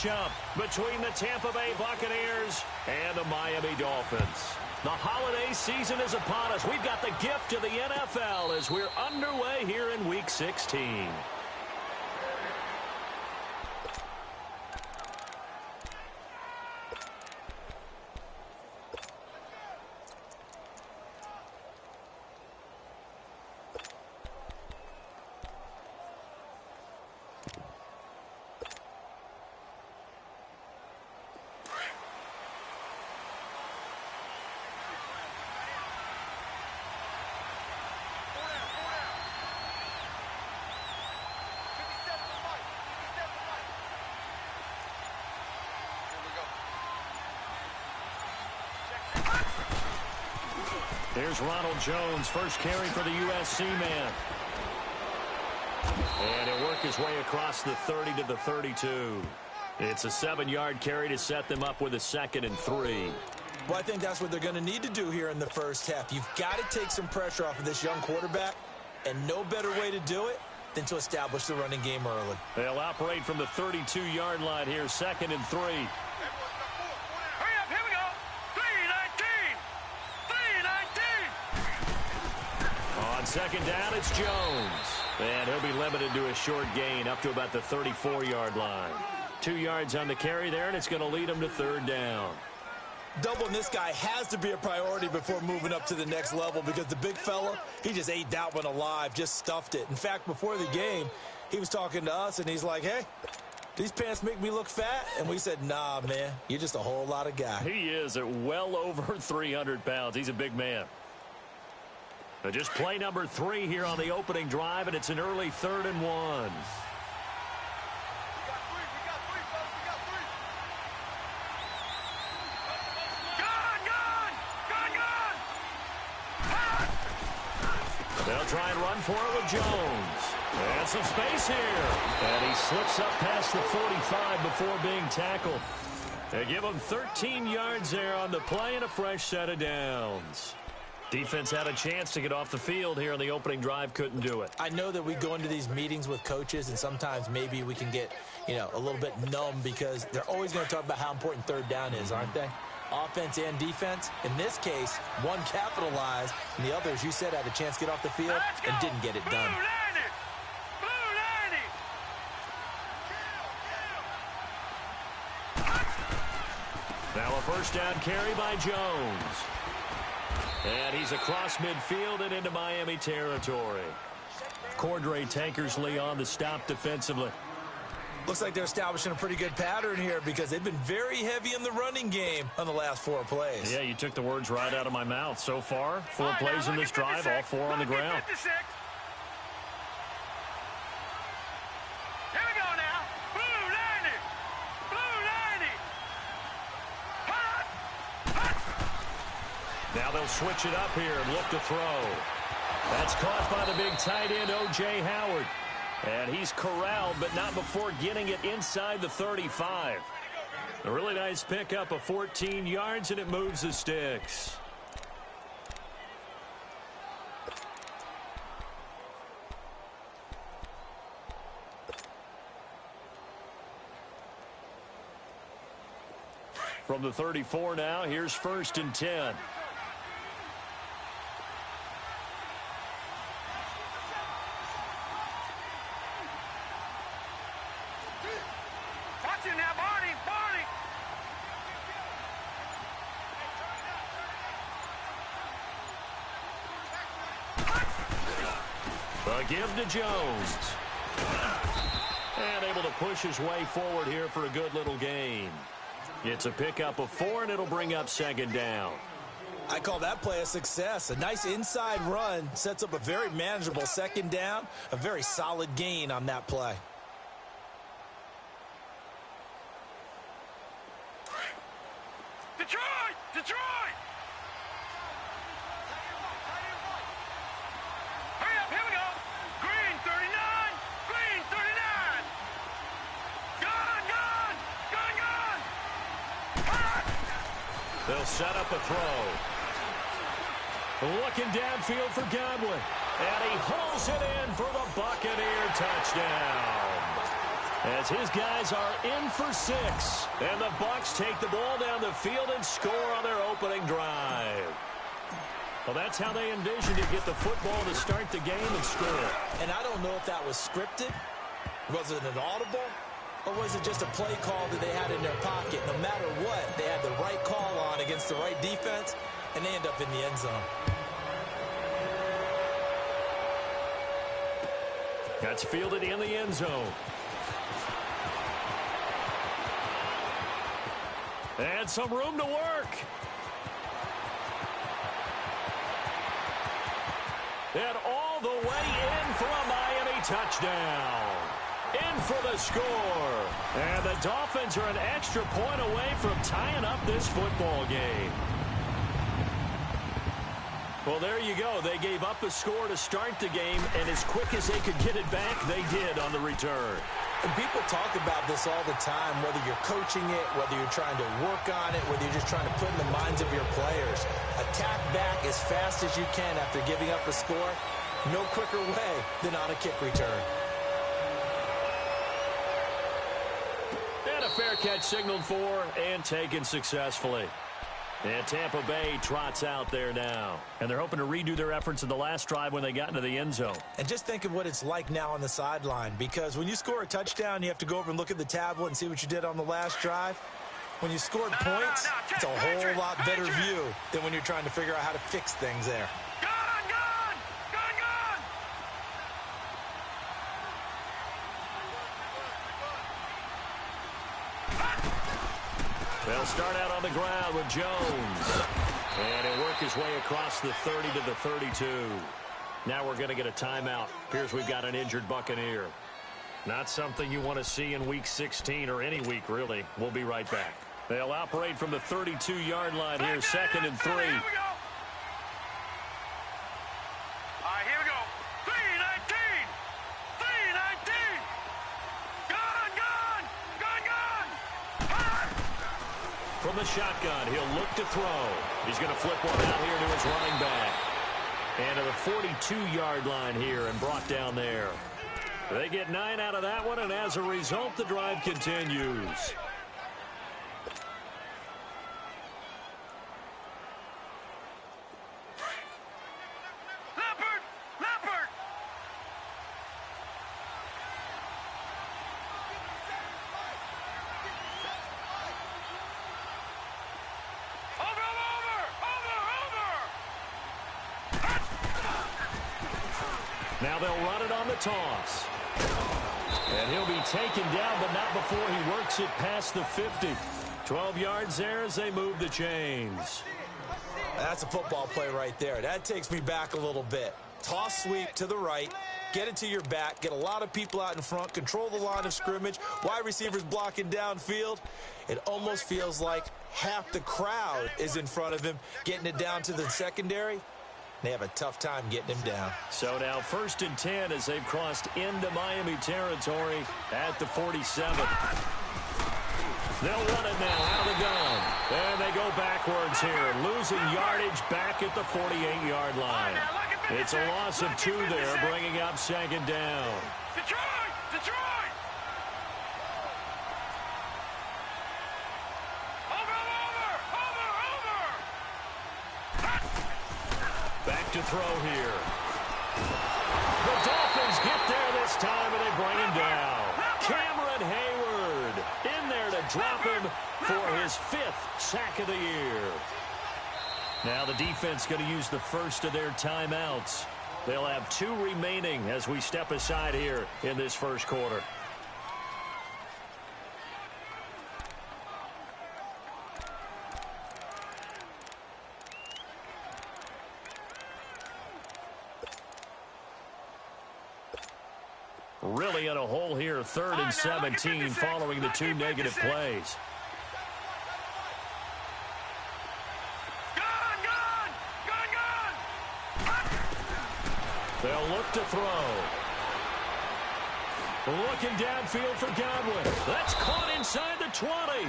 matchup between the Tampa Bay Buccaneers and the Miami Dolphins. The holiday season is upon us. We've got the gift of the NFL as we're underway here in Week 16. Here's Ronald Jones, first carry for the USC man. And he'll work his way across the 30 to the 32. It's a 7-yard carry to set them up with a 2nd and 3. Well, I think that's what they're going to need to do here in the first half. You've got to take some pressure off of this young quarterback, and no better way to do it than to establish the running game early. They'll operate from the 32-yard line here, 2nd and 3. Second down, it's Jones. And he'll be limited to a short gain up to about the 34-yard line. 2 yards on the carry there, and it's going to lead him to 3rd down. Doubling this guy has to be a priority before moving up to the next level because the big fella, he just ate that one alive, just stuffed it. In fact, before the game, he was talking to us, and he's like, hey, these pants make me look fat? And we said, nah, man, you're just a whole lot of guy. He is at well over 300 pounds. He's a big man. Just play number 3 here on the opening drive, and it's an early 3rd and 1. We got 3, They'll try and run for it with Jones. And some space here. And he slips up past the 45 before being tackled. They give him 13 yards there on the play and a fresh set of downs. Defense had a chance to get off the field here on the opening drive, couldn't do it. I know that we go into these meetings with coaches, and sometimes maybe we can get, a little bit numb because they're always going to talk about how important 3rd down is, aren't they? Offense and defense. In this case, one capitalized, and the other, as you said, had a chance to get off the field and didn't get it done. Now a first down carry by Jones. And he's across midfield and into Miami territory. Cordray Tankersley on the stop defensively. Looks like they're establishing a pretty good pattern here because they've been very heavy in the running game on the last 4 plays. Yeah, you took the words right out of my mouth. So far, 4 plays in this drive, all 4 on the ground. Now they'll switch it up here and look to throw. That's caught by the big tight end, O.J. Howard. And he's corralled, but not before getting it inside the 35. A really nice pickup of 14 yards, and it moves the sticks. From the 34 now, here's 1st and 10. A give to Jones. And able to push his way forward here for a good little gain. It's a pickup of 4, and it'll bring up 2nd down. I call that play a success. A nice inside run sets up a very manageable 2nd down. A very solid gain on that play. Detroit! Hurry up, here we go. Green 39, Green 39. Gone. They'll set up a throw. Looking downfield for Godwin. And he hauls it in for the Buccaneer touchdown. as his guys are in for 6. And the Bucs take the ball down the field and score on their opening drive. Well, that's how they envisioned to get the football to start the game and score. And I don't know if that was scripted. Was it an audible? Or was it just a play call that they had in their pocket? No matter what, they had the right call on against the right defense, and they end up in the end zone. That's fielded in the end zone. And some room to work. And all the way in for a Miami touchdown. In for the score. And the Dolphins are an extra point away from tying up this football game. Well, there you go. They gave up a score to start the game, and as quick as they could get it back, they did on the return. And people talk about this all the time, whether you're coaching it, whether you're trying to work on it, whether you're just trying to put in the minds of your players. Attack back as fast as you can after giving up a score. No quicker way than on a kick return. And a fair catch signaled for and taken successfully. And Tampa Bay trots out there now. And they're hoping to redo their efforts in the last drive when they got into the end zone. And just think of what it's like now on the sideline, because when you score a touchdown, you have to go over and look at the tablet and see what you did on the last drive. When you scored points, it's a whole lot better view than when you're trying to figure out how to fix things there. They'll start out on the ground with Jones. And he'll work his way across the 30 to the 32. Now we're going to get a timeout. Appears we've got an injured Buccaneer. Not something you want to see in Week 16 or any week, really. We'll be right back. They'll operate from the 32-yard line here, 2nd and 3. Here we go. All right, here we go. 3-19. 3-19. Gun. From the shotgun, he'll look to throw. He's going to flip one out here to his running back. And to the 42-yard line here and brought down there. They get 9 out of that one, and as a result, the drive continues. Leopard. Now they'll run it on the toss. And he'll be taken down, but not before he works it past the 50. 12 yards there as they move the chains. That's a football play right there. That takes me back a little bit. Toss sweep to the right. Get it to your back. Get a lot of people out in front. Control the line of scrimmage. Wide receivers blocking downfield. It almost feels like half the crowd is in front of him, getting it down to the secondary. They have a tough time getting him down. So now 1st and 10 as they've crossed into Miami territory at the 47. They'll run it now out of the gun. And they go backwards here, losing yardage back at the 48-yard line. It's a loss of 2 there, bringing up 2nd down. Detroit! Back to throw here. The Dolphins get there this time, and they bring him down. Cameron Hayward in there to drop him for his 5th sack of the year. Now the defense going to use the first of their timeouts. They'll have 2 remaining as we step aside here in this first quarter. Really in a hole here, 3rd and 17 following the 2 negative plays. They'll look to throw. Looking downfield for Godwin. That's caught inside the 20.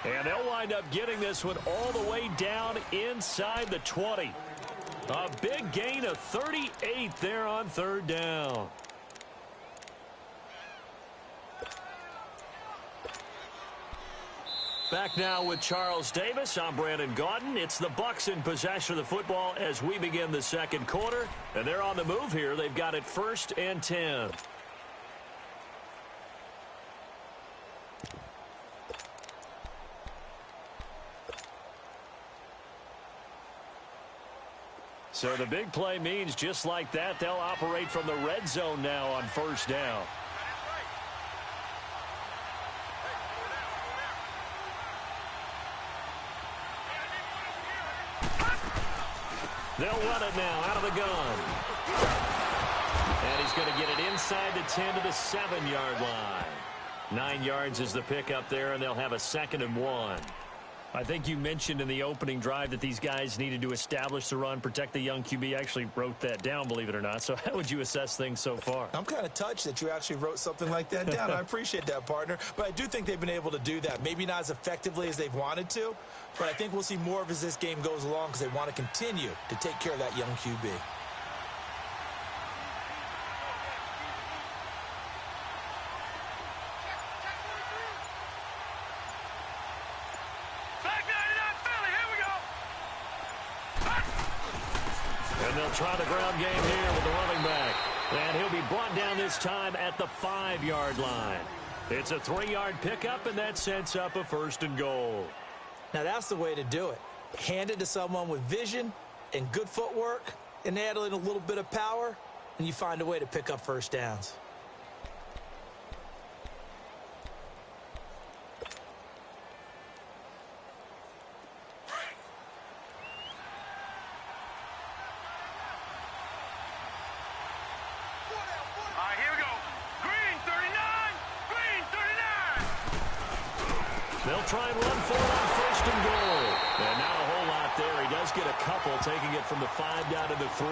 And they'll wind up getting this one all the way down inside the 20. A big gain of 38 there on 3rd down. Back now with Charles Davis. I'm Brandon Gaudin. It's the Bucs in possession of the football as we begin the second quarter. And they're on the move here. They've got it 1st and 10. So the big play means just like that, they'll operate from the red zone now on 1st down. They'll run it now out of the gun. And he's going to get it inside the 10 to the 7-yard line. 9 yards is the pickup there, and they'll have a 2nd and 1. I think you mentioned in the opening drive that these guys needed to establish the run, protect the young QB. Actually wrote that down, believe it or not. So how would you assess things so far? I'm kind of touched that you actually wrote something like that down. I appreciate that, partner. But I do think they've been able to do that. Maybe not as effectively as they've wanted to, but I think we'll see more of as this game goes along because they want to continue to take care of that young QB. And they'll try the ground game here with the running back. And he'll be brought down this time at the 5-yard line. It's a 3-yard pickup, and that sets up a 1st and goal. Now that's the way to do it. Hand it to someone with vision and good footwork, and add in a little bit of power, and you find a way to pick up 1st downs. They'll try and run for it on 1st and goal. And not a whole lot there. He does get a couple, taking it from the 5 down to the 3.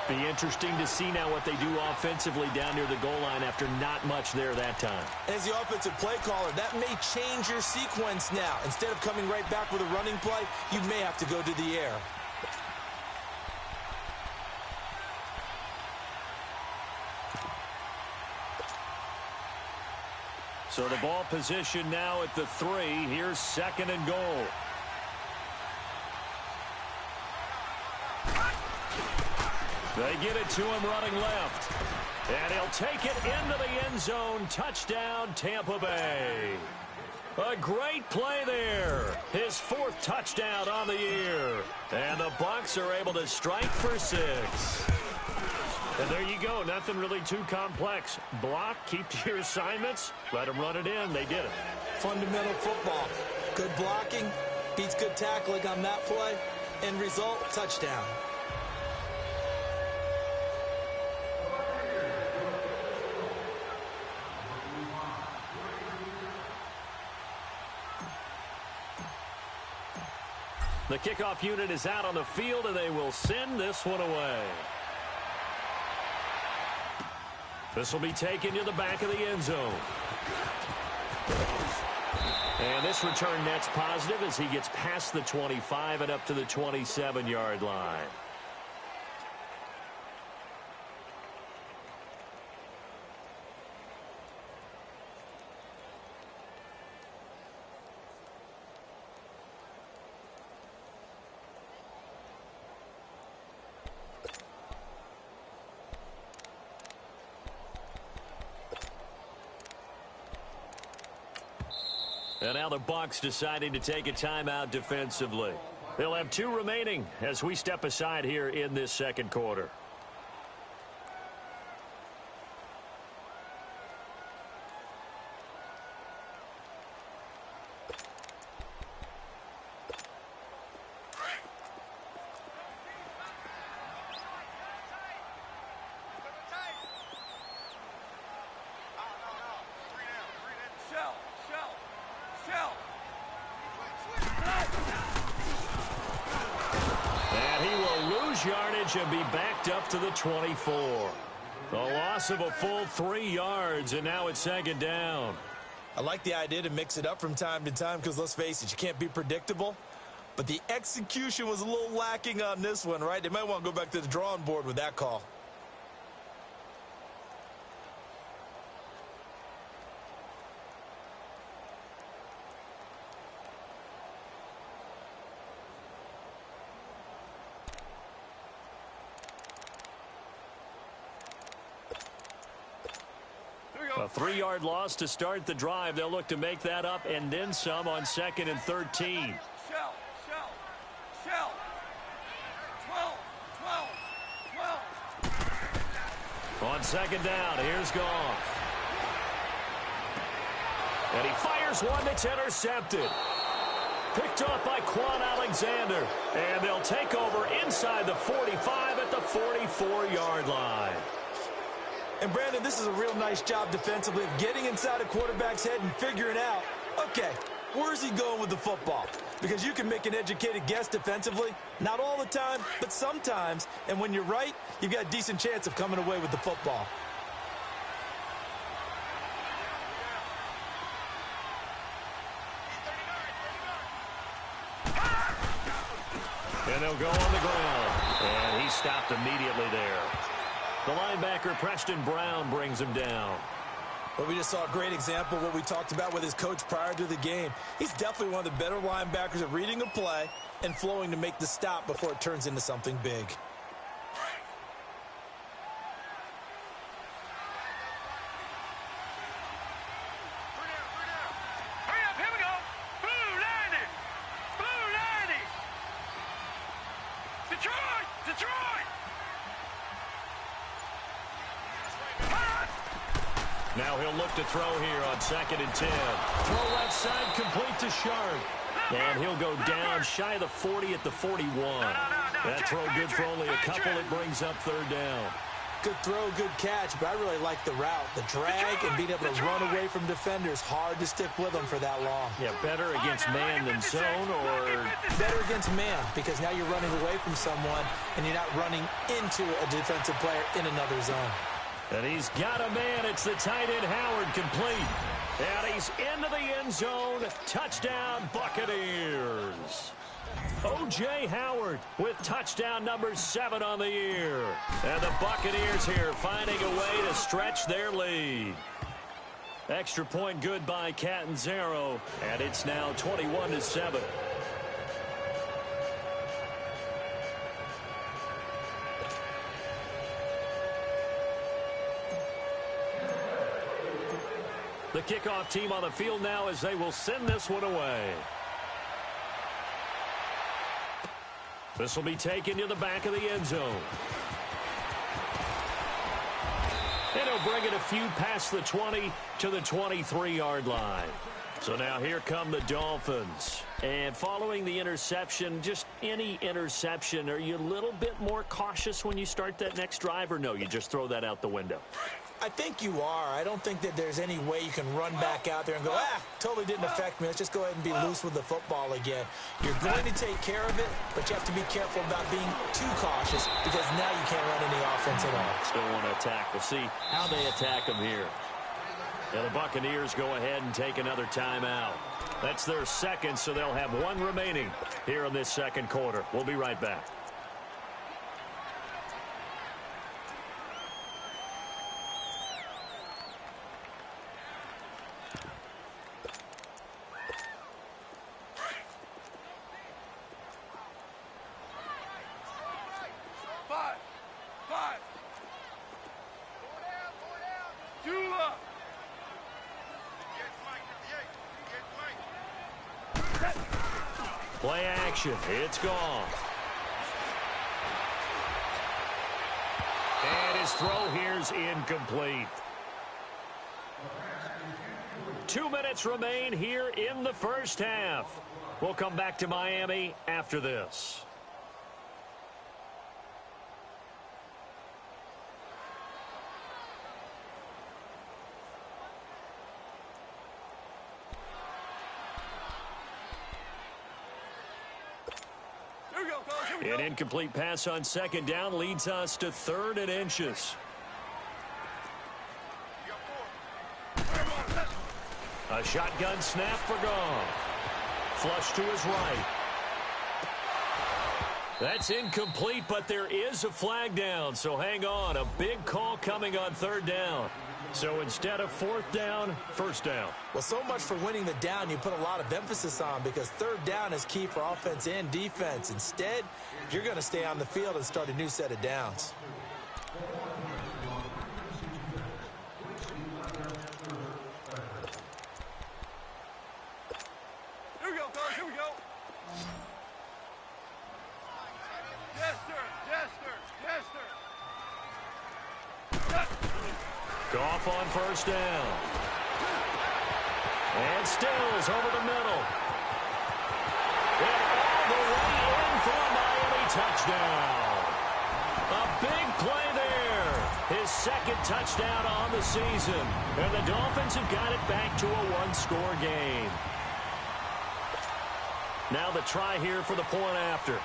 Be interesting to see now what they do offensively down near the goal line after not much there that time. As the offensive play caller, that may change your sequence now. Instead of coming right back with a running play, you may have to go to the air. So the ball position now at the 3. Here's 2nd and goal. They get it to him running left. And he'll take it into the end zone. Touchdown, Tampa Bay. A great play there. His 4th touchdown on the year. And the Bucs are able to strike for 6. And there you go. Nothing really too complex. Block, keep to your assignments, let them run it in. They did it. Fundamental football. Good blocking, beats good tackling on that play. End result, touchdown. The kickoff unit is out on the field, and they will send this one away. This will be taken to the back of the end zone. And this return net's positive as he gets past the 25 and up to the 27-yard line. And now the Bucs deciding to take a timeout defensively. They'll have 2 remaining as we step aside here in this second quarter. Yardage and be backed up to the 24. The loss of a full 3 yards, and now it's 2nd down. I like the idea to mix it up from time to time because, let's face it, you can't be predictable. But the execution was a little lacking on this one, right? They might want to go back to the drawing board with that call. A 3-yard loss to start the drive. They'll look to make that up and then some on 2nd and 13. Shell. 12. On 2nd down, here's Goff. And he fires one that's intercepted. Picked off by Quan Alexander. And they'll take over inside the 45 at the 44-yard line. And, Brandon, this is a real nice job defensively of getting inside a quarterback's head and figuring out, okay, where's he going with the football? Because you can make an educated guess defensively. Not all the time, but sometimes. And when you're right, you've got a decent chance of coming away with the football. And they'll go on the ground. And he stopped immediately there. The linebacker, Preston Brown, brings him down. Well, we just saw a great example of what we talked about with his coach prior to the game. He's definitely one of the better linebackers at reading a play and flowing to make the stop before it turns into something big. Hurry up, here we go. Blue 90. Detroit. Now he'll look to throw here on 2nd and 10. Throw left side, complete to Sharp. And he'll go down shy of the 40 at the 41. That throw good for only a couple. It brings up 3rd down. Good throw, good catch, but I really like the route. The drag and being able to run away from defenders. Hard to stick with them for that long. Yeah, better against man than zone, or better against man, because now you're running away from someone and you're not running into a defensive player in another zone. And he's got a man. It's the tight end, Howard, complete. And he's into the end zone. Touchdown, Buccaneers. O.J. Howard with touchdown number 7 on the year. And the Buccaneers here finding a way to stretch their lead. Extra point good by Catanzaro. And it's now 21-7. The kickoff team on the field now as they will send this one away. This will be taken to the back of the end zone. And he'll bring it a few past the 20 to the 23-yard line. So now here come the Dolphins. And following the interception, just any interception, are you a little bit more cautious when you start that next drive, or no, you just throw that out the window? I think you are. I don't think that there's any way you can run back out there and go, totally didn't affect me. Let's just go ahead and be loose with the football again. You're going to take care of it, but you have to be careful about being too cautious because now you can't run any offense at all. Still want to attack. We'll see how they attack them here. And the Buccaneers go ahead and take another timeout. That's their second, so they'll have one remaining here in this second quarter. We'll be right back. Play action. It's gone. And his throw here's incomplete. 2 minutes remain here in the first half. We'll come back to Miami after this. An incomplete pass on second down leads us to 3rd and inches. A shotgun snap for Goff. Flush to his right. That's incomplete, but there is a flag down, so hang on. A big call coming on 3rd down. So instead of 4th down, 1st down. Well, so much for winning the down you put a lot of emphasis on because 3rd down is key for offense and defense. Instead, you're going to stay on the field and start a new set of downs. Goff on first down. And Stills over the middle. And all the way in for a Miami touchdown. A big play there. His second touchdown on the season. And the Dolphins have got it back to a one-score game. Now the try here for the point after.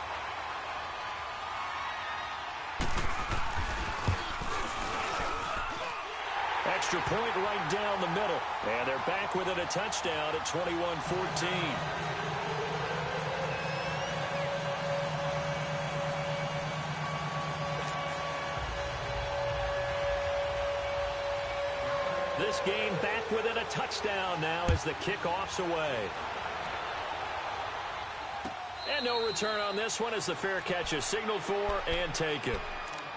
Extra point right down the middle. And they're back within a touchdown at 21-14. This game back within a touchdown now as the kickoff's away. And no return on this one as the fair catch is signaled for and taken.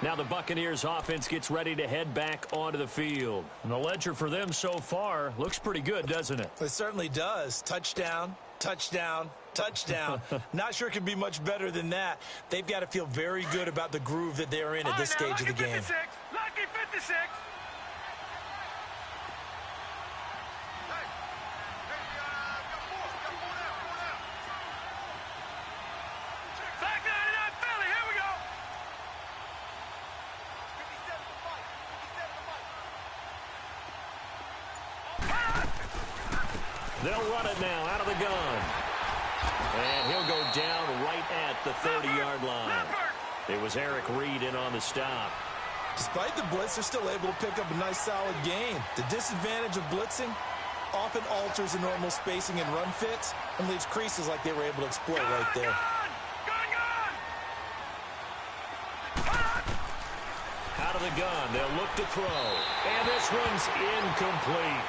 Now the Buccaneers offense gets ready to head back onto the field. And the ledger for them so far looks pretty good, doesn't it? It certainly does. Touchdown, touchdown, touchdown. Not sure it can be much better than that. They've got to feel very good about the groove that they're in at this stage of the game. Lucky 56. They'll run it now out of the gun. And he'll go down right at the 30-yard line. It was Eric Reed in on the stop. Despite the blitz, they're still able to pick up a nice, solid gain. The disadvantage of blitzing often alters the normal spacing and run fits and leaves creases like they were able to exploit right there. Out of the gun, they'll look to throw. And this one's incomplete.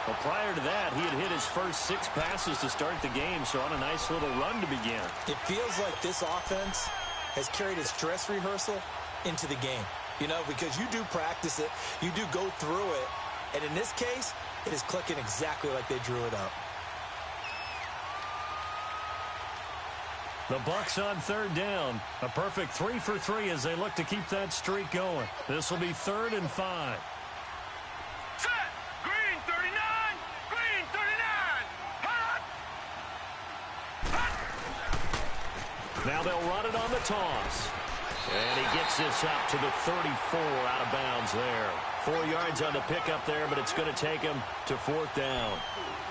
Well, prior to that, he had hit his first 6 passes to start the game, so on a nice little run to begin. It feels like this offense has carried its dress rehearsal into the game. You know, because you do practice it, you do go through it, and in this case, it is clicking exactly like they drew it up. The Bucs on third down. A perfect 3 for 3 as they look to keep that streak going. This will be 3rd and 5. Set. Green 39. Green 39. Hot. Hot. Now they'll run it on the toss. And he gets this up to the 34 out of bounds there. 4 yards on the pickup there, but it's going to take him to 4th down.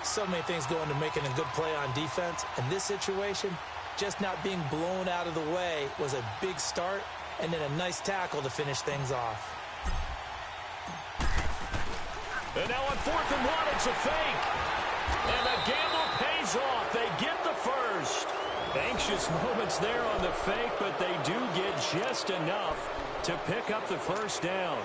So many things go into making a good play on defense. In this situation, just not being blown out of the way was a big start, and then a nice tackle to finish things off. And now on 4th and 1, it's a fake. And the gamble pays off. They get the first. Anxious moments there on the fake, but they do get just enough to pick up the first down.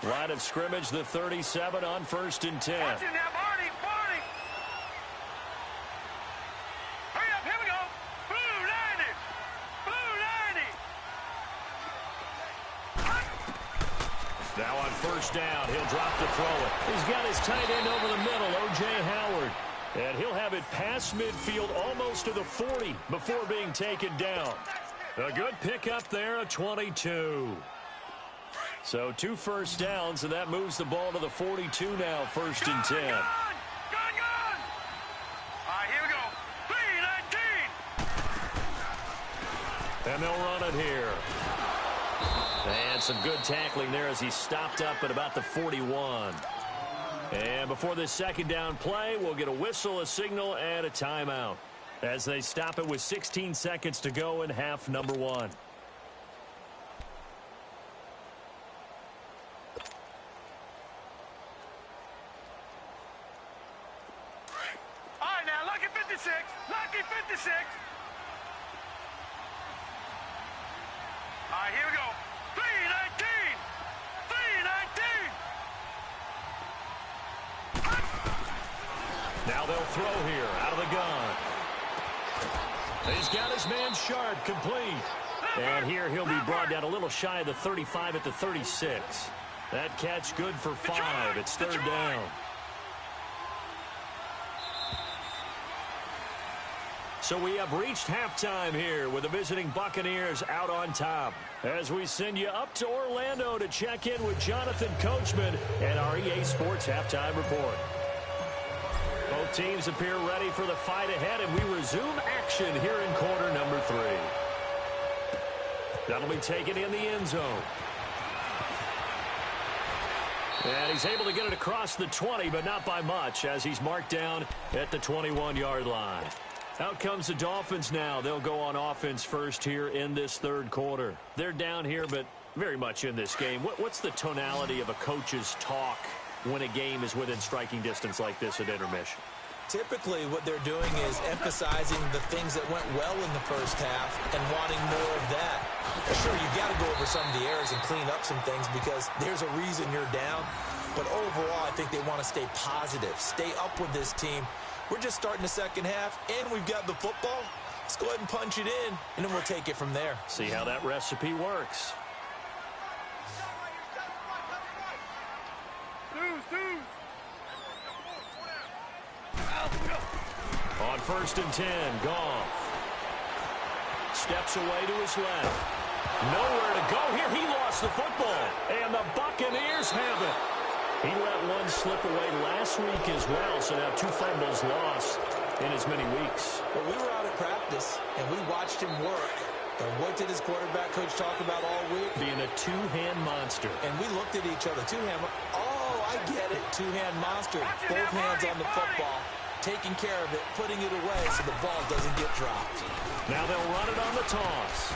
Line of scrimmage, the 37 on 1st and 10. Watch it now, Barney. Barney. Hurry up, here we go. Blue 90. Blue 90. Now on 1st down, he'll drop to throw it. He's got his tight end over the middle, O.J. Howard. And he'll have it past midfield almost to the 40 before being taken down. A good pickup there at 22. So 2 first downs, and that moves the ball to the 42 now, 1st and 10. Gun. All right, here we go. 3-19. And they'll run it here. And some good tackling there as he stopped up at about the 41. And before this 2nd down play, we'll get a whistle, a signal, and a timeout as they stop it with 16 seconds to go in half number 1. Lucky 56. All right, here we go. 3-19. 3-19. Now they'll throw here out of the gun. He's got his man Sharp complete. And here he'll be brought down a little shy of the 35 at the 36. That catch good for 5. It's 3rd down. So we have reached halftime here with the visiting Buccaneers out on top. As we send you up to Orlando to check in with Jonathan Coachman and our EA Sports Halftime Report. Both teams appear ready for the fight ahead, and we resume action here in quarter number 3. That'll be taken in the end zone. And he's able to get it across the 20, but not by much, as he's marked down at the 21-yard line. Out comes the Dolphins now. They'll go on offense first here in this third quarter. They're down here, but very much in this game. What's the tonality of a coach's talk when a game is within striking distance like this at intermission? Typically, what they're doing is emphasizing the things that went well in the first half and wanting more of that. Sure, you've got to go over some of the errors and clean up some things because there's a reason you're down. But overall, I think they want to stay positive, stay up with this team. We're just starting the second half, and we've got the football. Let's go ahead and punch it in, and then we'll take it from there. See how that recipe works. On 1st and 10, Goff steps away to his left. Nowhere to go here. He lost the football, and the Buccaneers have it. He let one slip away last week as well, so now 2 fumbles lost in as many weeks. Well, we were out at practice, and we watched him work. And what did his quarterback coach talk about all week? Being a two-hand monster. And we looked at each other. Two-hand. Oh, I get it. Two-hand monster. Both hands on the football, taking care of it, putting it away so the ball doesn't get dropped. Now they'll run it on the toss.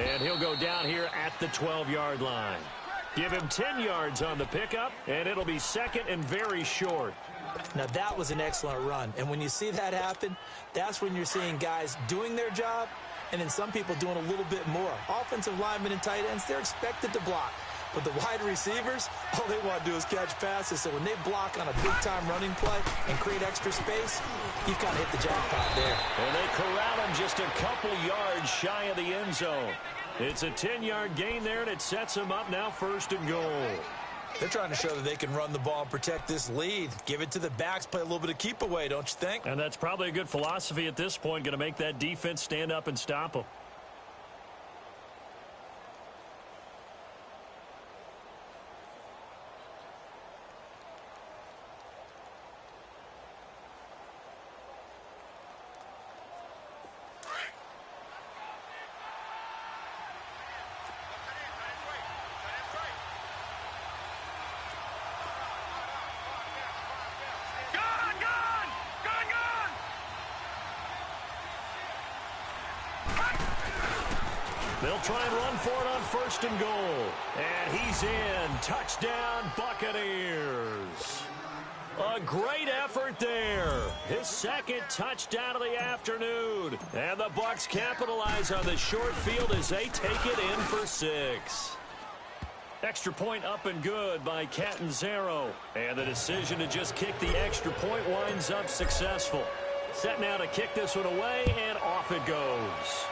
And he'll go down here at the 12-yard line. Give him 10 yards on the pickup, and it'll be second and very short. Now, that was an excellent run. And when you see that happen, that's when you're seeing guys doing their job and then some people doing a little bit more. Offensive linemen and tight ends, they're expected to block. But the wide receivers, all they want to do is catch passes. So when they block on a big-time running play and create extra space, you've got to hit the jackpot there. And they corral him just a couple yards shy of the end zone. It's a 10-yard gain there, and it sets him up now 1st and goal. They're trying to show that they can run the ball and protect this lead. Give it to the backs, play a little bit of keep away, don't you think? And that's probably a good philosophy at this point, going to make that defense stand up and stop them. They'll try and run for it on 1st and goal. And he's in. Touchdown, Buccaneers. A great effort there. His second touchdown of the afternoon. And the Bucs capitalize on the short field as they take it in for 6. Extra point up and good by Catanzaro. And the decision to just kick the extra point winds up successful. Set now to kick this one away, and off it goes.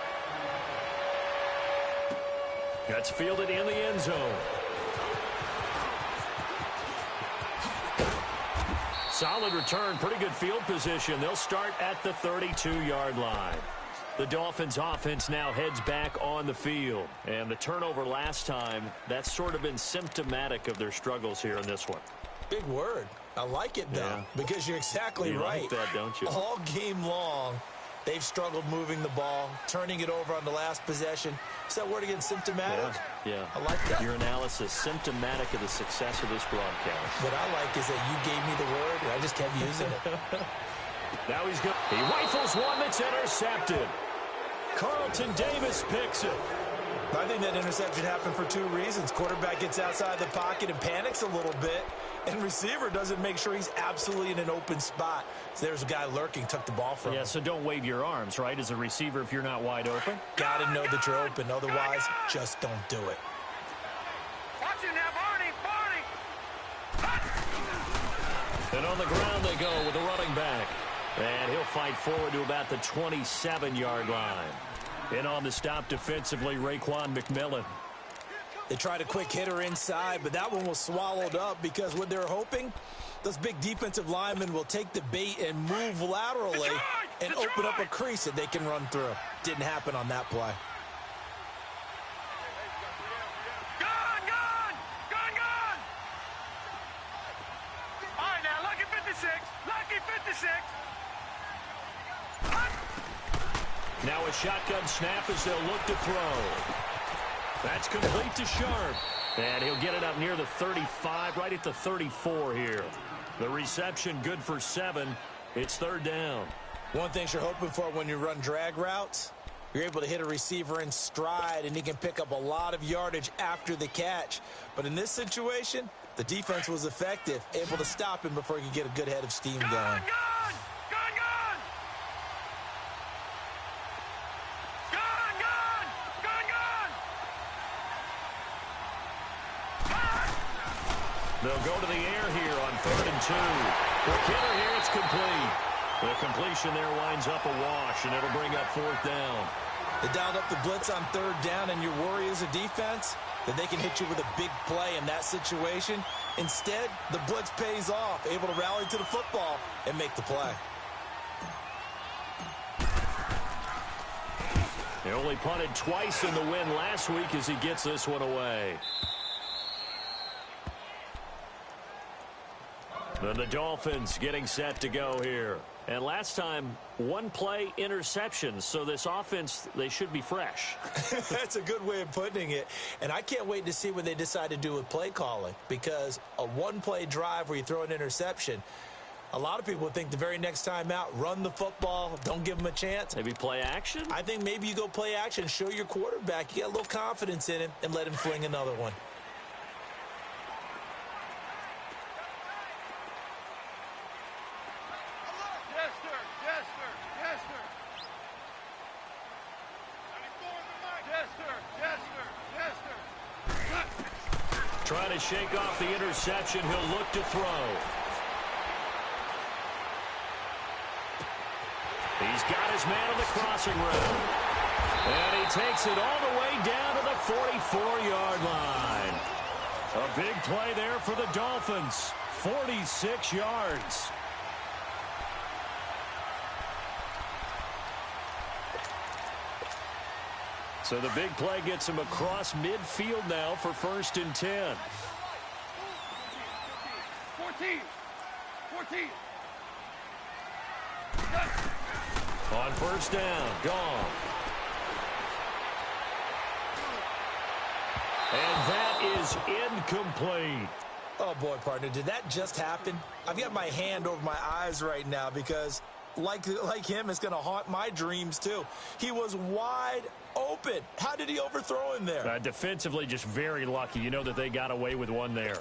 That's fielded in the end zone. Solid return, pretty good field position. They'll start at the 32-yard line. The Dolphins offense now heads back on the field. And the turnover last time, that's sort of been symptomatic of their struggles here in this one. Big word. I like it, though, because you're exactly right. You like that, don't you? All game long, they've struggled moving the ball, turning it over on the last possession. Is that word again, symptomatic? Yeah. I like that. Your analysis, symptomatic of the success of this broadcast. What I like is that you gave me the word, and I just kept using it. Now he's good. He rifles one that's intercepted. Carlton Davis picks it. I think that interception happened for 2 reasons. Quarterback gets outside the pocket and panics a little bit, and receiver doesn't make sure he's absolutely in an open spot. So there's a guy lurking, took the ball from him. Yeah, so don't wave your arms, right, as a receiver if you're not wide open. Got to know that you're open. Otherwise, just don't do it. Watch it now, Barney. And on the ground they go with the running back. And he'll fight forward to about the 27-yard line. And on the stop defensively, Raekwon McMillan. They tried a quick hitter inside, but that one was swallowed up because what they're hoping, those big defensive linemen will take the bait and move laterally and open up a crease that they can run through. Didn't happen on that play. Gone! All right, now, lucky 56. Lucky 56. Now a shotgun snap as they'll look to throw. That's complete to Sharp. And he'll get it up near the 35, right at the 34 here. The reception good for 7. It's third down. One thing you're hoping for when you run drag routes, you're able to hit a receiver in stride, and he can pick up a lot of yardage after the catch. But in this situation, the defense was effective, able to stop him before he could get a good head of steam going. Gone! They'll go to the air here on 3rd and 2. The killer here, it's complete. The completion there winds up a wash, and it'll bring up 4th down. They dialed up the blitz on 3rd down, and your worry as a defense that they can hit you with a big play in that situation. Instead, the blitz pays off, able to rally to the football and make the play. He only punted twice in the win last week as he gets this one away. Then the Dolphins getting set to go here. And last time, 1 play interception. So this offense, they should be fresh. That's a good way of putting it. And I can't wait to see what they decide to do with play calling. Because a 1-play drive where you throw an interception, a lot of people think the very next time out, run the football, don't give them a chance. Maybe play action? I think maybe you go play action, show your quarterback, you get a little confidence in him, and let him fling another one. Trying to shake off the interception. He'll look to throw. He's got his man on the crossing route. And he takes it all the way down to the 44-yard line. A big play there for the Dolphins. 46 yards. So the big play gets him across midfield now for 1st and 10. 14. On 1st down, gone. And that is incomplete. Oh, boy, partner, did that just happen? I've got my hand over my eyes right now because, like him, it's going to haunt my dreams, too. He was wide open. How did he overthrow him there? Defensively, just very lucky. You know that they got away with one there.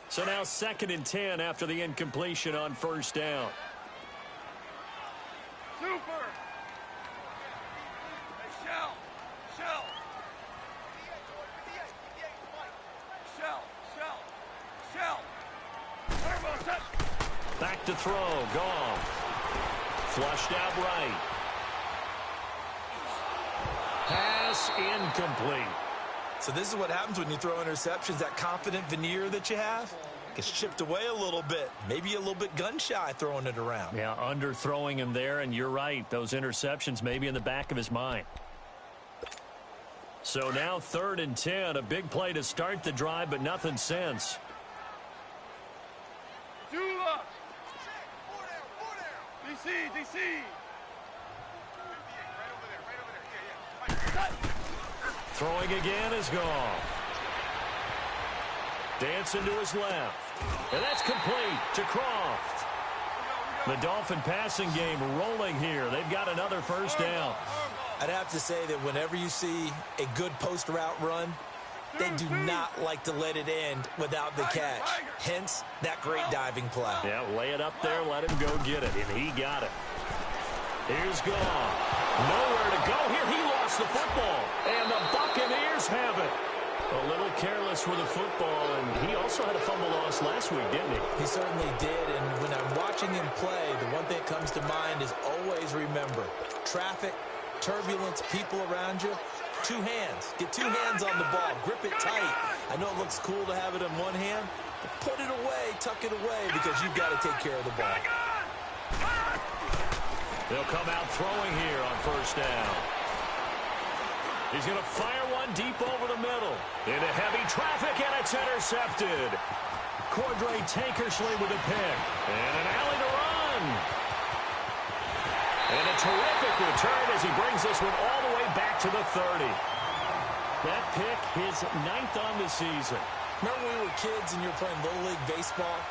So now 2nd and 10 after the incompletion on 1st down. Super. Hey, Shell. Back to throw. Gone. Flushed out right. Pass incomplete. So this is what happens when you throw interceptions. That confident veneer that you have gets chipped away a little bit. Maybe a little bit gun-shy throwing it around. Yeah, underthrowing him there, and you're right. Those interceptions may be in the back of his mind. So now 3rd and 10. A big play to start the drive, but nothing since. Gywu. DC. Throwing again is gone. Dancing to his left. And that's complete to Croft. The Dolphin passing game rolling here. They've got another 1st down. I'd have to say that whenever you see a good post route run, they do not like to let it end without the catch. Hence, that great diving play. Yeah, lay it up there, let him go get it, and he got it. Here's gone. Nowhere to go. Here he lost the football, and the Buccaneers have it. A little careless with the football, and he also had a fumble loss last week, didn't he? He certainly did, and when I'm watching him play, the one thing that comes to mind is always remember, traffic, turbulence, people around you, Two hands. Get two hands on the ball. Grip it tight. I know it looks cool to have it in one hand, but put it away, tuck it away, because you've got to take care of the ball. They'll come out throwing here on first down. He's going to fire one deep over the middle. Into heavy traffic, and it's intercepted. Cordray Tankersley with a pick. And an alley to run. And a terrific return as he brings this one all the way back to the 30. That pick, his 9th on the season. Remember when we were kids and you were playing Little League Baseball,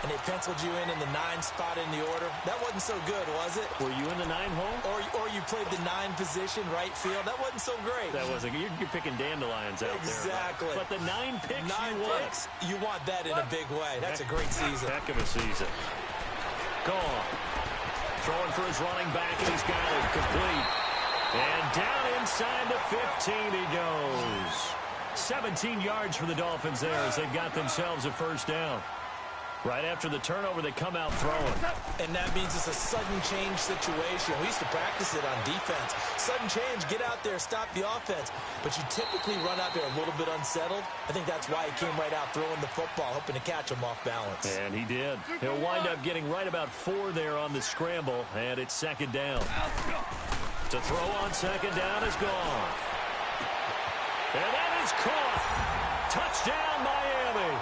and they penciled you in the 9 spot in the order? That wasn't so good, was it? Were you in the 9 hole? Or you played the 9 position, right field? That wasn't so great. That wasn't. You're picking dandelions out exactly. there. Exactly. But the 9 picks 9 picks, you want that in a big way. That's a great season. Heck of a season. Gone. Throwing for his running back, and he's got it complete. And down inside the 15 he goes. 17 yards for the Dolphins there as they've got themselves a first down. Right after the turnover, they come out throwing. And that means it's a sudden change situation. We used to practice it on defense. Sudden change, get out there, stop the offense. But you typically run out there a little bit unsettled. I think that's why he came right out throwing the football, hoping to catch him off balance. And he did. He'll wind up getting right about 4 there on the scramble, and it's second down. To throw on second down is gone. And that is caught. Touchdown, Miami.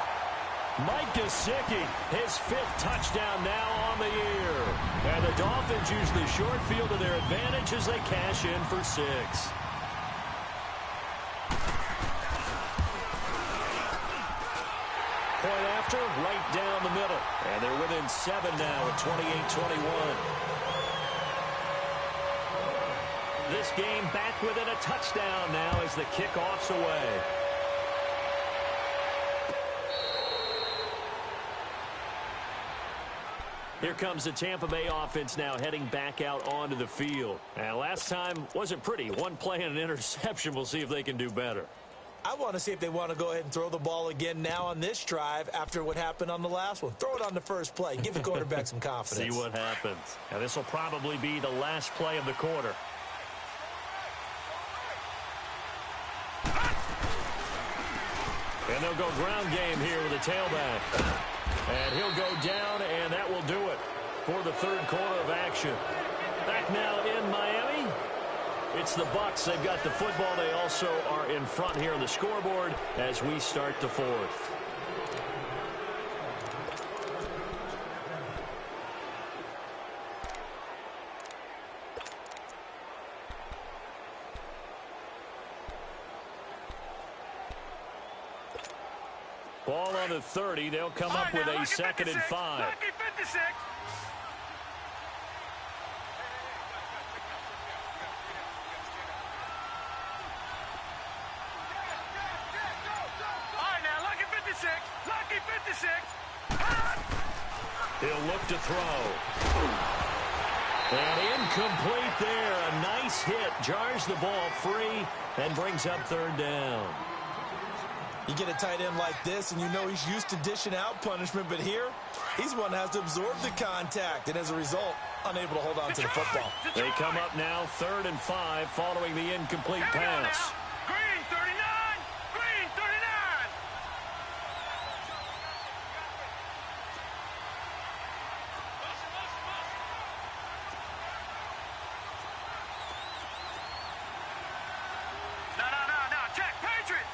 Mike Gesicki, his 5th touchdown now on the year. And the Dolphins use the short field to their advantage as they cash in for 6. Point after, right down the middle. And they're within 7 now at 28-21. This game back within a touchdown now as the kickoff's away. Here comes the Tampa Bay offense now heading back out onto the field. And last time wasn't pretty. One play and an interception. We'll see if they can do better. I want to see if they want to go ahead and throw the ball again now on this drive after what happened on the last one. Throw it on the first play. Give the quarterback some confidence. See what happens. Now this will probably be the last play of the quarter. And they'll go ground game here with a tailback. And he'll go down, and that will do it for the third quarter of action. Back now in Miami, it's the Bucs. They've got the football. They also are in front here on the scoreboard as we start the 4th. Ball on the 30. They'll come up with a 2nd and 5. Lucky 56. All right, now, lucky 56. Lucky 56. He'll look to throw. And incomplete there. A nice hit. Jars the ball free and brings up 3rd down. You get a tight end like this, and you know he's used to dishing out punishment, but here, he's one that has to absorb the contact, and as a result, unable to hold on to the football. They come up now 3rd and 5 following the incomplete pass. Green 39. Green 39. No. Check. Patriot.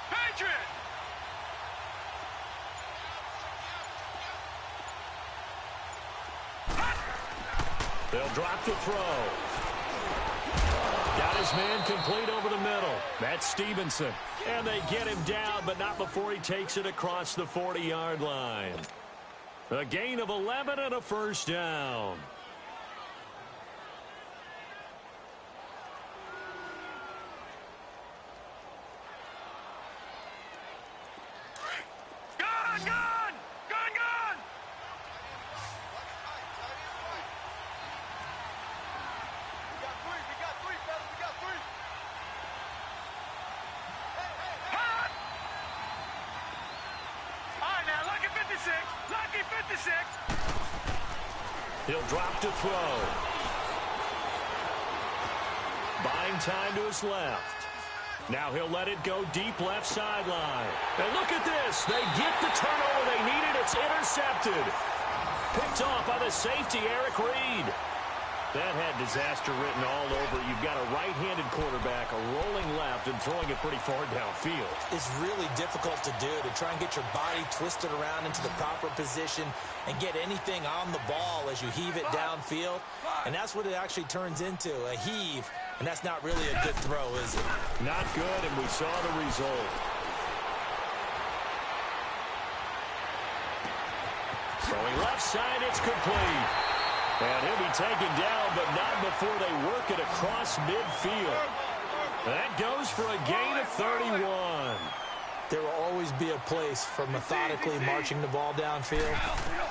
They'll drop the throw. Got his man complete over the middle. That's Stevenson. And they get him down, but not before he takes it across the 40-yard line. A gain of 11 and a first down. Lucky 56. He'll drop to throw. Buying time to his left. Now he'll let it go deep left sideline. And look at this. They get the turnover they needed. It's intercepted. Picked off by the safety, Eric Reed. That had disaster written all over. You've got a right-handed quarterback, a rolling left, and throwing it pretty far downfield. It's really difficult to do, to try and get your body twisted around into the proper position and get anything on the ball as you heave it downfield. And that's what it actually turns into, a heave. And that's not really a good throw, is it? Not good, and we saw the result. Throwing left side, it's complete. And he'll be taken down, but not before they work it across midfield. That goes for a gain of 31. There will always be a place for methodically marching the ball downfield.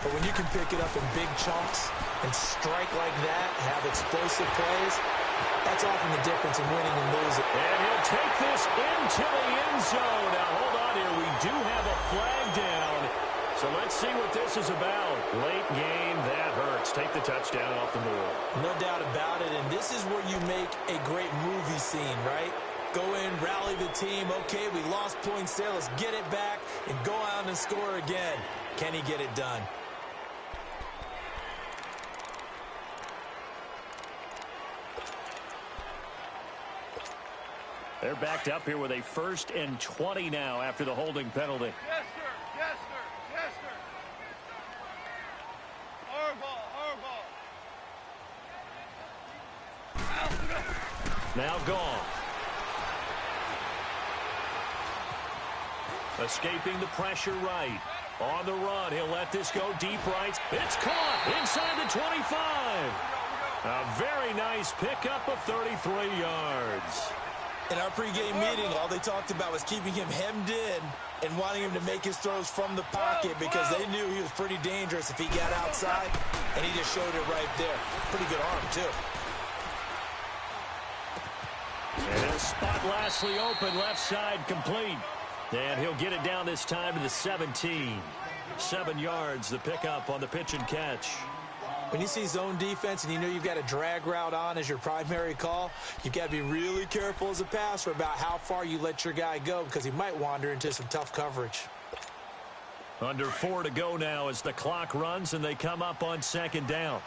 But when you can pick it up in big chunks and strike like that, have explosive plays, that's often the difference in winning and losing. And he'll take this into the end zone. Now, hold on here. We do have a flag down. So let's see what this is about. Late game, that hurts. Take the touchdown off the board. No doubt about it, and this is where you make a great movie scene, right? Go in, rally the team. Okay, we lost points there. Let's get it back and go out and score again. Can he get it done? They're backed up here with a 1st and 20 now after the holding penalty. Yes, sir. Yes, sir. Yes, sir. Hard ball. Now gone. Escaping the pressure right. On the run, he'll let this go deep right. It's caught inside the 25. A very nice pickup of 33 yards. In our pregame meeting, all they talked about was keeping him hemmed in and wanting him to make his throws from the pocket because they knew he was pretty dangerous if he got outside, and he just showed it right there. Pretty good arm, too. And he'll spot Lastly open, left side complete. And he'll get it down this time to the 17. 7 yards, the pickup on the pitch and catch. When you see zone defense and you know you've got a drag route on as your primary call, you've got to be really careful as a passer about how far you let your guy go because he might wander into some tough coverage. Under 4 to go now as the clock runs and they come up on 2nd down.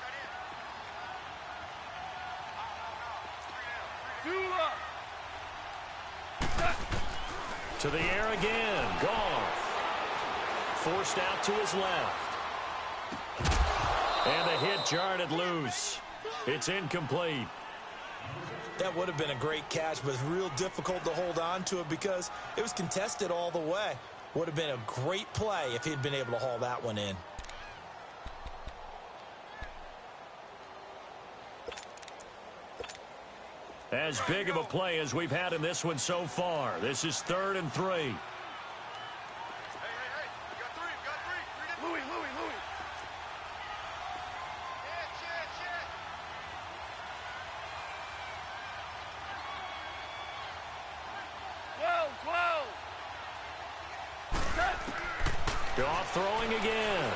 To the air again. Goff. Forced out to his left. And the hit jarred it loose. It's incomplete. That would have been a great catch, but it's real difficult to hold on to it because it was contested all the way. Would have been a great play if he'd been able to haul that one in. As big of a play as we've had in this one so far. This is 3rd and 3. Hey, we got three. Louis. Shit. 12. Goff throwing again.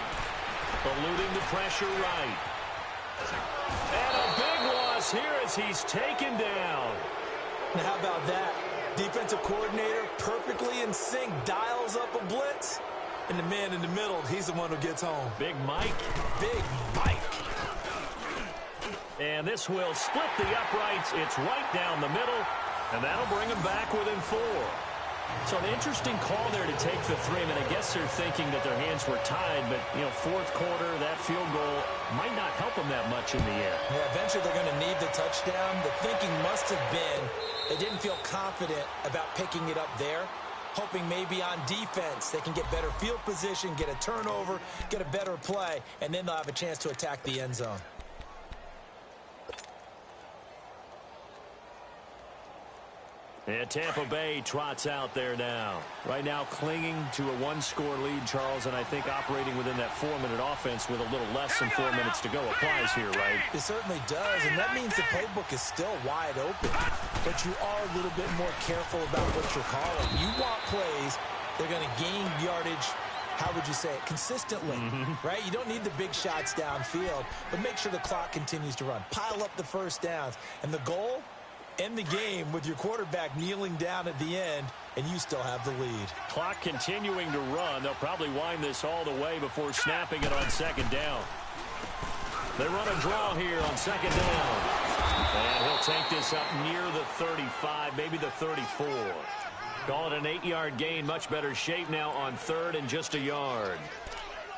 Eluding the pressure right. And a big loss here as he's taken down. Now, how about that? Defensive coordinator perfectly in sync, dials up a blitz. And the man in the middle, he's the one who gets home. Big Mike. Big Mike. And this will split the uprights. It's right down the middle. And that'll bring him back within 4. So an interesting call there to take the 3. I mean, I guess they're thinking that their hands were tied, but, 4th quarter, that field goal might not help them that much in the air. Yeah, eventually they're going to need the touchdown. The thinking must have been they didn't feel confident about picking it up there, hoping maybe on defense they can get better field position, get a turnover, get a better play, and then they'll have a chance to attack the end zone. And Tampa Bay trots out there now. Right now clinging to a 1-score lead, Charles, and I think operating within that 4-minute offense with a little less than 4 minutes to go applies here, right? It certainly does, and that means the playbook is still wide open. But you are a little bit more careful about what you're calling. You want plays, they're going to gain yardage, how would you say it, consistently, right? You don't need the big shots downfield, but make sure the clock continues to run. Pile up the first downs, and the goal End the game with your quarterback kneeling down at the end, and you still have the lead. Clock continuing to run. They'll probably wind this all the way before snapping it on second down. They run a draw here on second down. And he'll take this up near the 35, maybe the 34. Call it an 8-yard gain. Much better shape now on third and just a yard.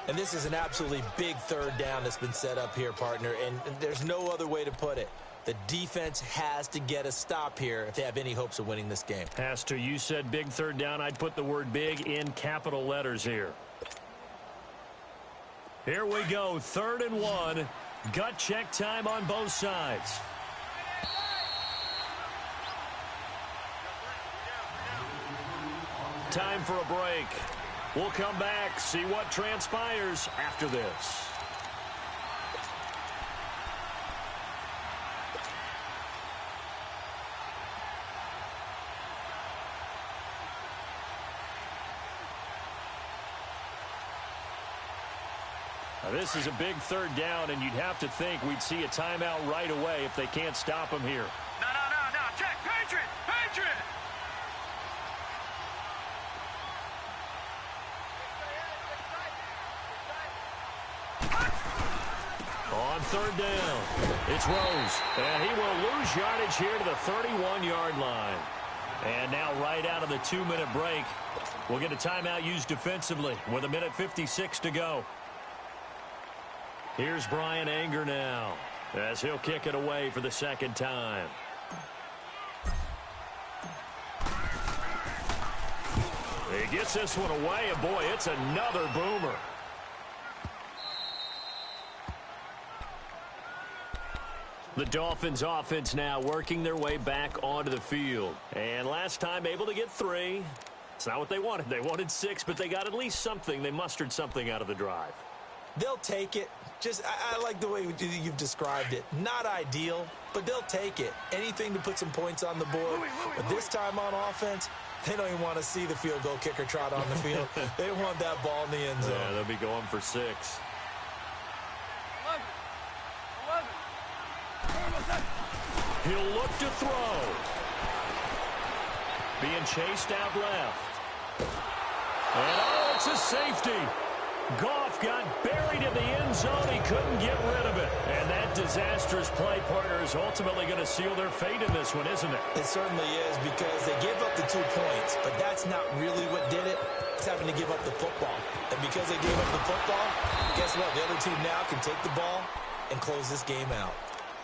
And this is an absolutely big third down that's been set up here, partner, and there's no other way to put it. The defense has to get a stop here if they have any hopes of winning this game. Pastor, you said big third down. I'd put the word big in capital letters here. Here we go, 3rd and 1. Gut check time on both sides. Time for a break. We'll come back, see what transpires after this. Now, this is a big third down, and you'd have to think we'd see a timeout right away if they can't stop him here. No. Check. Patriot. On third down, it's Rose, and he will lose yardage here to the 31-yard line. And now right out of the 2-minute break, we'll get a timeout used defensively with 1:56 to go. Here's Brian Anger now as he'll kick it away for the second time. He gets this one away, and boy, it's another boomer. The Dolphins offense now working their way back onto the field. And last time able to get 3. It's not what they wanted. They wanted 6, but they got at least something. They mustered something out of the drive. They'll take it. I like the way you've described it. Not ideal, but they'll take it. Anything to put some points on the board. But this time on offense, they don't even want to see the field goal kicker trot on the field. They want that ball in the end zone. Yeah, they'll be going for 6. He'll look to throw. Being chased out left. And oh, it's a safety. Goff got buried in the end zone. He couldn't get rid of it. And that disastrous play, partner, is ultimately going to seal their fate in this one, isn't it? It certainly is, because they gave up the 2 points, but that's not really what did it. It's having to give up the football. And because they gave up the football, guess what? The other team now can take the ball and close this game out.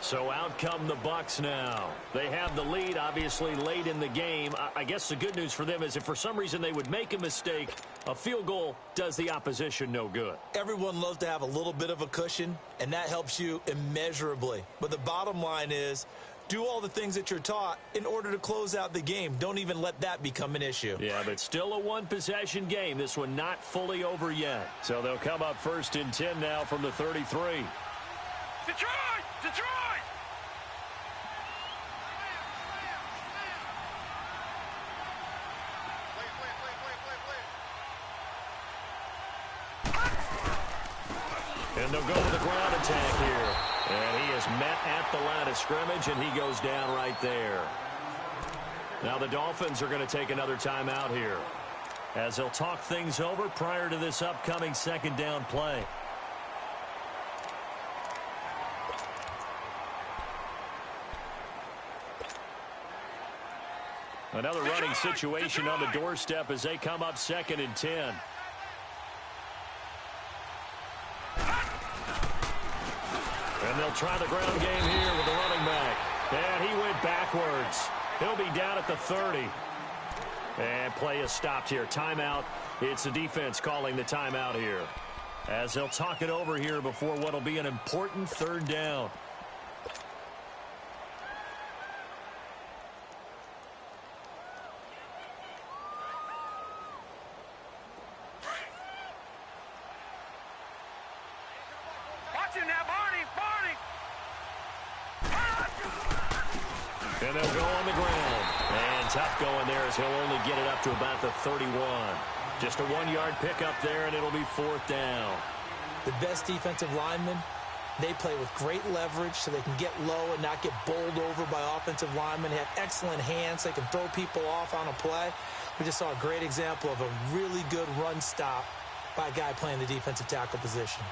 So out come the Bucs now. They have the lead, obviously, late in the game. I guess the good news for them is if for some reason they would make a mistake, a field goal does the opposition no good. Everyone loves to have a little bit of a cushion, and that helps you immeasurably. But the bottom line is, do all the things that you're taught in order to close out the game. Don't even let that become an issue. Yeah, but still a one-possession game. This one not fully over yet. So they'll come up 1st and 10 now from the 33. Detroit! And they'll go with the ground attack here. And he is met at the line of scrimmage, and he goes down right there. Now the Dolphins are going to take another timeout here, as they'll talk things over prior to this upcoming second down play. Another running situation on the doorstep as they come up 2nd and 10. And they'll try the ground game here with the running back. And he went backwards. He'll be down at the 30. And play is stopped here. Timeout. It's the defense calling the timeout here, as they'll talk it over here before what will be an important 3rd down. And they'll go on the ground. And tough going there, as he'll only get it up to about the 31. Just a 1-yard pickup there, and it'll be 4th down. The best defensive linemen They play with great leverage so they can get low and not get bowled over by offensive linemen. They have excellent hands. They can throw people off on a play. We just saw a great example of a really good run stop by a guy playing the defensive tackle position.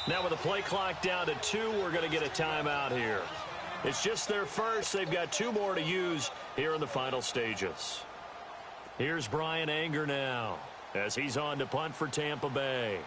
Now with the play clock down to 2, we're going to get a timeout here. It's just their first. They've got 2 more to use here in the final stages. Here's Brian Anger now as he's on to punt for Tampa Bay.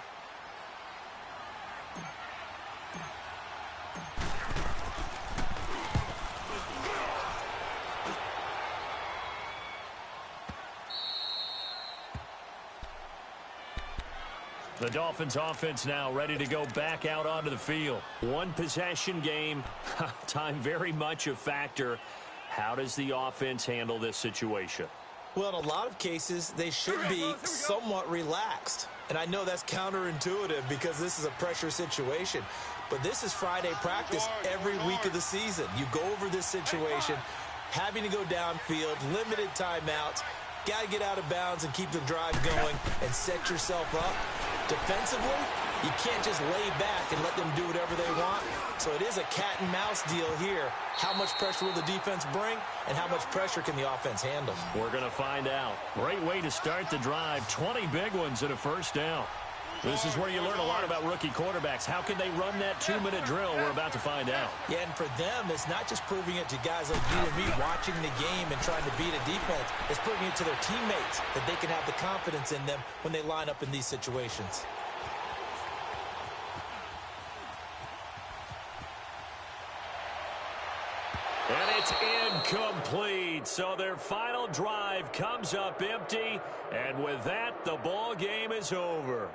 The Dolphins offense now ready to go back out onto the field. 1 possession game. Time very much a factor. How does the offense handle this situation? Well, in a lot of cases, they should be somewhat relaxed. And I know that's counterintuitive because this is a pressure situation. But this is Friday practice every week of the season. You go over this situation, having to go downfield, limited timeouts, got to get out of bounds and keep the drive going and set yourself up. Defensively, you can't just lay back and let them do whatever they want. So it is a cat and mouse deal here. How much pressure will the defense bring, and how much pressure can the offense handle? We're going to find out. Great way to start the drive. 20 big ones and a first down. This is where you learn a lot about rookie quarterbacks. How can they run that 2-minute drill? We're about to find out. Yeah, and for them, it's not just proving it to guys like you and me watching the game and trying to beat a defense. It's proving it to their teammates that they can have the confidence in them when they line up in these situations. And it's incomplete. So their final drive comes up empty. And with that, the ball game is over.